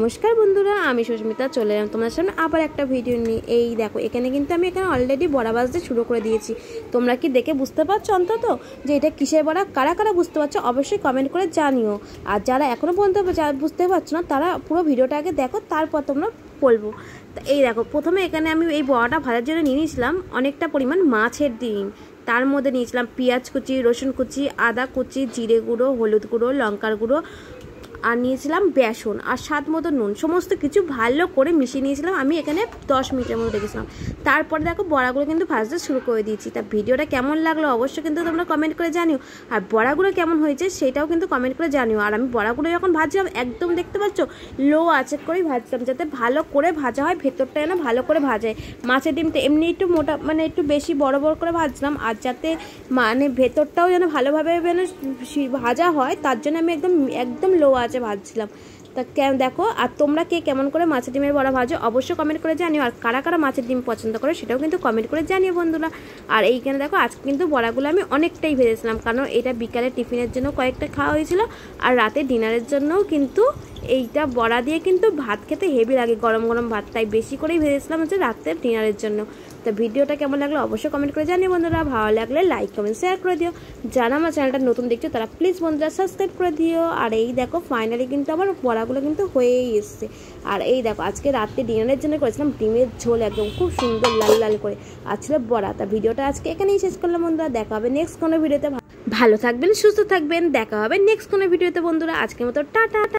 নমস্কার বন্ধুরা, আমি সুস্মিতা চলে এলাম তোমাদের সামনে আবার একটা ভিডিও নিয়ে। এই দেখো, এখানে কিন্তু আমি অলরেডি বড়া ভাজতে শুরু করে দিয়েছি। তোমরা কি দেখে বুঝতে পারছো অন্তত যে এটা কিসের বড়া? কারা কারা বুঝতে পারছো অবশ্যই কমেন্ট করে জানিও। আর যারা এখনও পর্যন্ত বুঝতে পারছো না তারা পুরো ভিডিওটা আগে দেখো, তারপর তোমরা বলবো। তো এই দেখো, প্রথমে এখানে আমি এই বড়াটা ভাজার জন্য নিয়ে নিয়েছিলাম অনেকটা পরিমাণ মাছের ডিম। তার মধ্যে নিয়েছিলাম পেঁয়াজ কুচি, রসুন কুচি, আদা কুচি, জিরে গুঁড়ো, হলুদ গুঁড়ো, লঙ্কার গুঁড়ো, আর নিয়েছিলাম বেসন আর স্বাদ মতো নুন। সমস্ত কিছু ভালো করে মিশিয়ে নিয়েছিলাম। আমি এখানে 10 মিনিটের মতো রেখেছিলাম। তারপরে দেখো বড়াগুলো কিন্তু ভাজতে শুরু করে দিয়েছি। তা ভিডিওটা কেমন লাগলো অবশ্যই কিন্তু তোমরা কমেন্ট করে জানিও। আর বড়াগুলো কেমন হয়েছে সেটাও কিন্তু কমেন্ট করে জানিও। আর আমি বড়াগুলো যখন ভাজছিলাম একদম দেখতে পাচ্ছ লো আঁচে করেই ভাজছিলাম, যাতে ভালো করে ভাজা হয়, ভেতরটা যেন ভালো করে ভাজায়। মাছের ডিমটা এমনি একটু মোটা, মানে একটু বেশি বড় বড় করে ভাজছিলাম, আর যাতে মানে ভেতরটাও যেন ভালোভাবে ভাজা হয় তার জন্য আমি একদম লো আঁচে ভাজছিলাম। তা দেখো, আর তোমরা কে কেমন করে মাছের ডিমের বড়া ভাজো অবশ্যই কমেন্ট করে জানিও। আর কারা কারা মাছের ডিম পছন্দ করে সেটাও কিন্তু কমেন্ট করে জানিও বন্ধুরা। আর এইখানে দেখো, আজকে কিন্তু বড়াগুলো আমি অনেকটাই ভেজেছিলাম, কারণ এটা বিকালে টিফিনের জন্য কয়েকটা খাওয়া হয়েছিল, আর রাতে ডিনারের জন্যও কিন্তু এইটা বড়া দিয়ে কিন্তু ভাত খেতে হেভি লাগে, গরম গরম ভাত। তাই বেশি করেই ভেজেছিলাম হচ্ছে রাতের ডিনারের জন্য। তো ভিডিওটা কেমন লাগলো অবশ্যই কমেন্ট করে জানিও বন্ধুরা। ভালো লাগলে লাইক কমেন্ট শেয়ার করে দিও। যারা আমার চ্যানেলটা নতুন দেখছো তারা প্লিজ বন্ধুরা সাবস্ক্রাইব করে দিও। আর এই দেখো, ফাইনালি কিন্তু আমার বড়াগুলো কিন্তু হয়েই এসছে। আর এই দেখো, আজকে রাত্রে ডিনারের জন্য করেছিলাম ডিমের ঝোল, একদম খুব সুন্দর লাল লাল করে, আর ছিল বড়া। তা ভিডিওটা আজকে এখানেই শেষ করলাম বন্ধুরা। দেখা হবে নেক্সট কোনো ভিডিওতে। ভালো থাকবেন, সুস্থ থাকবেন, দেখা হবে নেক্সট কোনো ভিডিওতে বন্ধুরা। আজকের মতো টাটা।